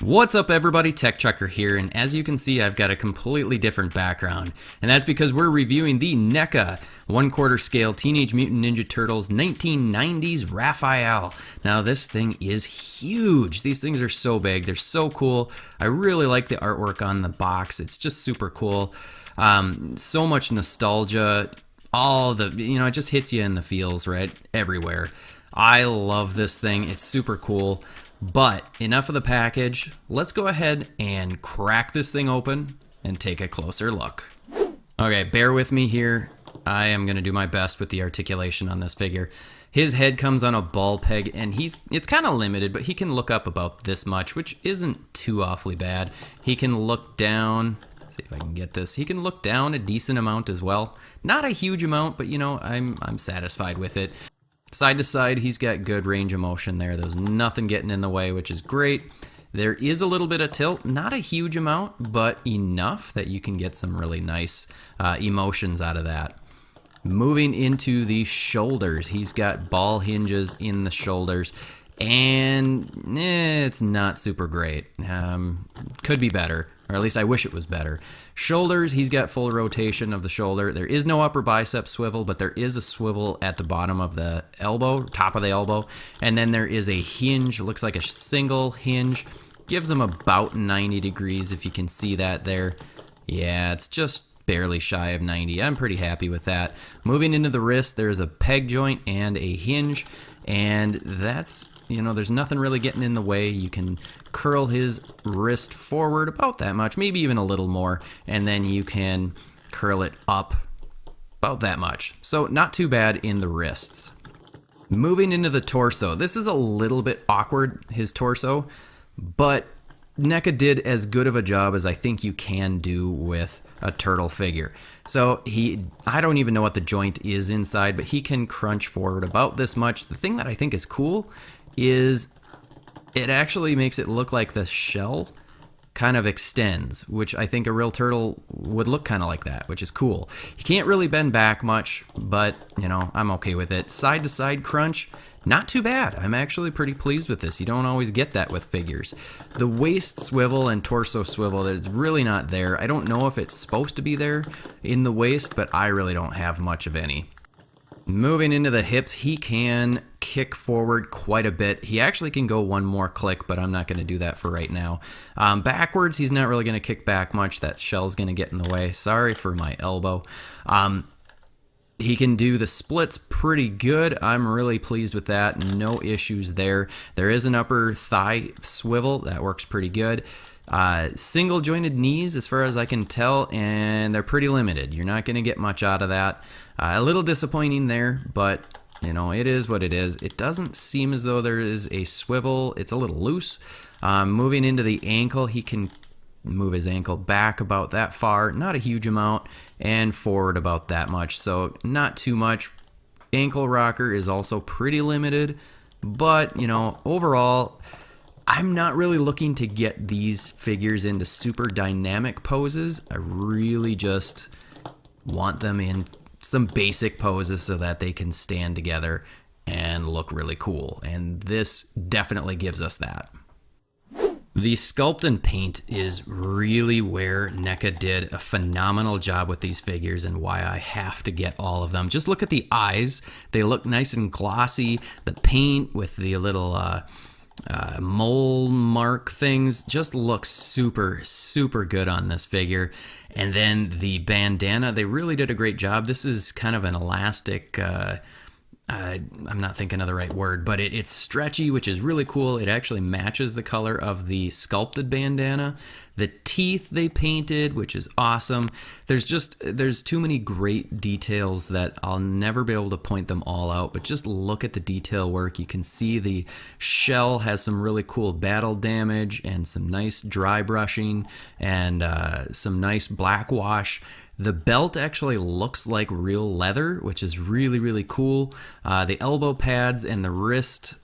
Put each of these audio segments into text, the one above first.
What's up everybody, Tech Chucker here, and as you can see I've got a completely different background, and that's because we're reviewing the Neca 1/4 scale Teenage Mutant Ninja Turtles 1990s Raphael. Now this thing is huge. These things are so big, they're so cool. I really like the artwork on the box, it's just super cool. So much nostalgia, it just hits you in the feels right everywhere. I love this thing, it's super cool. But enough of the package, let's go ahead and crack this thing open and take a closer look. Okay, bear with me here. I am going to do my best with the articulation on this figure. His head comes on a ball peg and it's kind of limited, but he can look up about this much, which isn't too awfully bad. He can look down, see if I can get this. He can look down a decent amount as well. Not a huge amount, but I'm satisfied with it. Side to side, he's got good range of motion there. There's nothing getting in the way, which is great. There is a little bit of tilt, not a huge amount, but enough that you can get some really nice emotions out of that. Moving into the shoulders, he's got ball hinges in the shoulders, and it's not super great. Could be better, or at least I wish it was better. Shoulders, he's got full rotation of the shoulder. There is no upper bicep swivel, but there is a swivel at the bottom of the elbow, top of the elbow, and then there is a hinge, looks like a single hinge. Gives him about 90 degrees if you can see that there. Yeah, it's just barely shy of 90. I'm pretty happy with that. Moving into the wrist, there's a peg joint and a hinge, and that's, there's nothing really getting in the way. You can curl his wrist forward about that much, maybe even a little more, and then you can curl it up about that much. So not too bad in the wrists. Moving into the torso, this is a little bit awkward, his torso, but Neca did as good of a job as I think you can do with a turtle figure. So I don't even know what the joint is inside, but he can crunch forward about this much. The thing that I think is cool is it actually makes it look like the shell kind of extends, which I think a real turtle would look kind of like that, which is cool. He can't really bend back much, but I'm okay with it. Side to side crunch, not too bad. I'm actually pretty pleased with this. You don't always get that with figures. The waist swivel and torso swivel is really not there. I don't know if it's supposed to be there in the waist, but I really don't have much of any. Moving into the hips, he can kick forward quite a bit. He actually can go one more click, but I'm not going to do that for right now. Backwards, he's not really going to kick back much. That shell's going to get in the way. Sorry for my elbow. He can do the splits pretty good. I'm really pleased with that. No issues there. There is an upper thigh swivel. That works pretty good. Single jointed knees as far as I can tell, and they're pretty limited. You're not going to get much out of that. A little disappointing there, but it is what it is. It doesn't seem as though there is a swivel. It's a little loose. Moving into the ankle, he can move his ankle back about that far, not a huge amount, and forward about that much, so not too much. Ankle rocker is also pretty limited, but overall, I'm not really looking to get these figures into super dynamic poses. I really just want them in some basic poses so that they can stand together and look really cool, and this definitely gives us that. The sculpt and paint is really where Neca did a phenomenal job with these figures and why I have to get all of them. Just look at the eyes. They look nice and glossy. The paint with the little mole mark things just looks super, super good on this figure. And then the bandana, they really did a great job. This is kind of an elastic, I'm not thinking of the right word, but it's stretchy, which is really cool. It actually matches the color of the sculpted bandana. The teeth they painted, which is awesome. There's too many great details that I'll never be able to point them all out, but just look at the detail work. You can see the shell has some really cool battle damage and some nice dry brushing and some nice black wash. The belt actually looks like real leather, which is really, really cool. The elbow pads and the wrist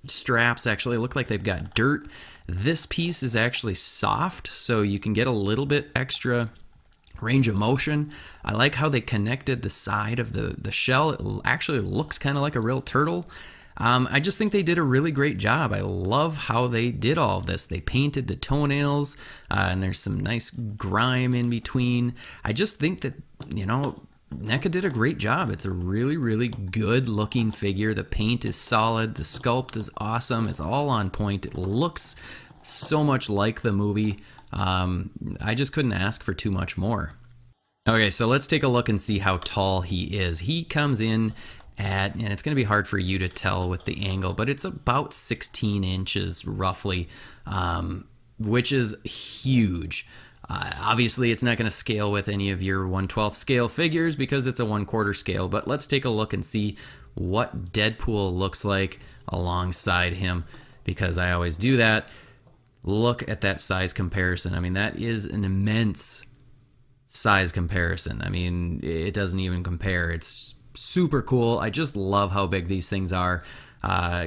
straps actually look like they've got dirt. This piece is actually soft, so you can get a little bit extra range of motion. I like how they connected the side of the shell. It actually looks kind of like a real turtle. I just think they did a really great job. I love how they did all of this. They painted the toenails, and there's some nice grime in between. I just think that, Neca did a great job. It's a really, really good looking figure. The paint is solid. The sculpt is awesome. It's all on point. It looks so much like the movie. I just couldn't ask for too much more. Okay, so let's take a look and see how tall he is. He comes in at, and it's going to be hard for you to tell with the angle, but it's about 16 inches roughly, which is huge. Obviously, it's not going to scale with any of your 1/12 scale figures because it's a 1/4 scale, but let's take a look and see what Deadpool looks like alongside him, because I always do that. Look at that size comparison. I mean, that is an immense size comparison. I mean, it doesn't even compare. It's super cool. I just love how big these things are.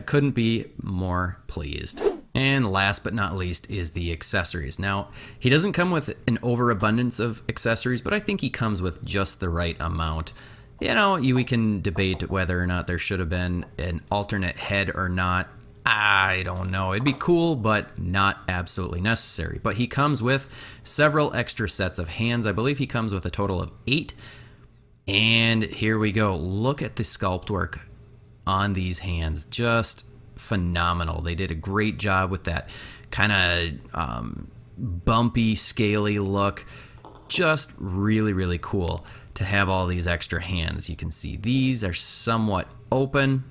Couldn't be more pleased. And last but not least is the accessories. Now, he doesn't come with an overabundance of accessories, but I think he comes with just the right amount. We can debate whether or not there should have been an alternate head or not. I don't know. It'd be cool, but not absolutely necessary. But he comes with several extra sets of hands. I believe he comes with a total of 8. And here we go. Look at the sculpt work on these hands. Just phenomenal. They did a great job with that kind of bumpy, scaly look. Just really, really cool to have all these extra hands. You can see these are somewhat open.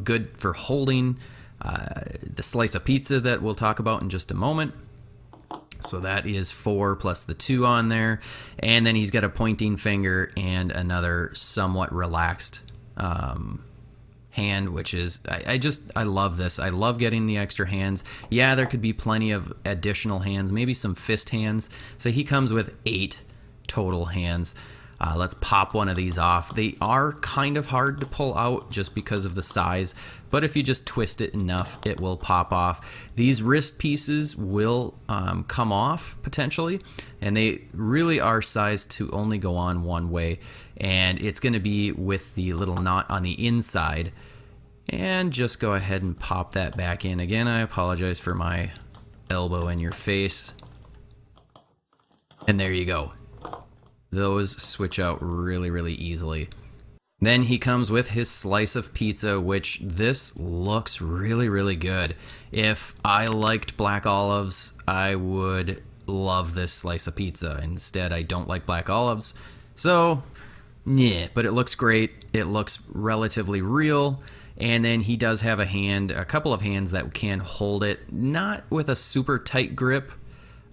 Good for holding the slice of pizza that we'll talk about in just a moment. So that is 4 plus the 2 on there. And then he's got a pointing finger and another somewhat relaxed hand, which is, I love this. I love getting the extra hands. Yeah, there could be plenty of additional hands, maybe some fist hands. So he comes with 8 total hands. Let's pop one of these off. They are kind of hard to pull out just because of the size, but if you just twist it enough, it will pop off. These wrist pieces will come off potentially, and they really are sized to only go on one way, and it's going to be with the little knot on the inside. And just go ahead and pop that back in. Again, I apologize for my elbow in your face. And there you go. Those switch out really, really easily. Then he comes with his slice of pizza, which this looks really, really good. If I liked black olives, I would love this slice of pizza. Instead, I don't like black olives. So, yeah, but it looks great. It looks relatively real. And then he does have a couple of hands that can hold it, not with a super tight grip.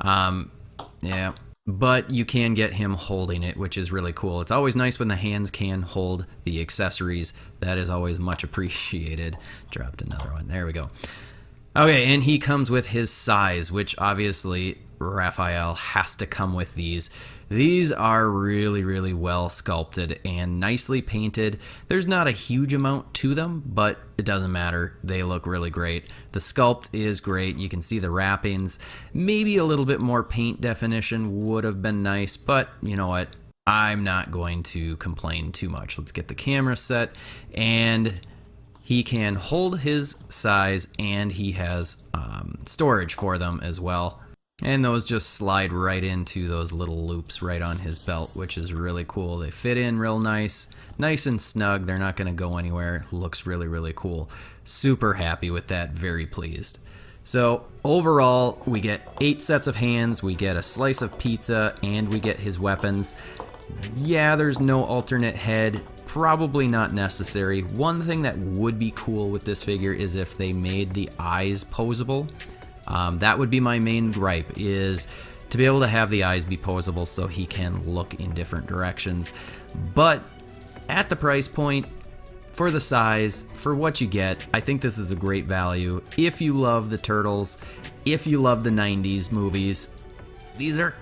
Yeah. But you can get him holding it, which is really cool. It's always nice when the hands can hold the accessories. That is always much appreciated. Dropped another one. There we go. Okay, and he comes with his size, which obviously Raphael has to come with these. These are really, really well sculpted and nicely painted. There's not a huge amount to them, but it doesn't matter. They look really great. The sculpt is great. You can see the wrappings. Maybe a little bit more paint definition would have been nice, but you know what? I'm not going to complain too much. Let's get the camera set, and he can hold his size, and he has storage for them as well. And those just slide right into those little loops right on his belt, which is really cool. They fit in real nice and snug. They're not going to go anywhere. Looks really, really cool. Super happy with that. Very pleased. So overall, we get 8 sets of hands, we get a slice of pizza, and we get his weapons. Yeah, there's no alternate head. Probably not necessary. One thing that would be cool with this figure is if they made the eyes posable. That would be my main gripe, is to be able to have the eyes be posable so he can look in different directions. But at the price point, for the size, for what you get, I think this is a great value. If you love the Turtles, if you love the 90s movies, these are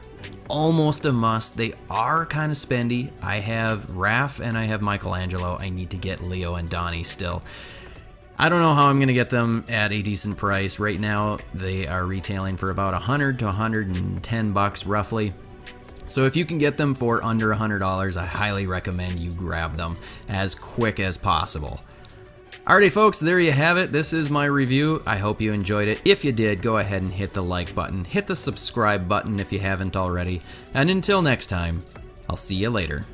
almost a must. They are kind of spendy. I have Raph and I have Michelangelo. I need to get Leo and Donnie still. I don't know how I'm going to get them at a decent price. Right now, they are retailing for about $100 to $110 roughly. So if you can get them for under $100, I highly recommend you grab them as quick as possible. Alrighty folks, there you have it. This is my review. I hope you enjoyed it. If you did, go ahead and hit the like button. Hit the subscribe button if you haven't already. And until next time, I'll see you later.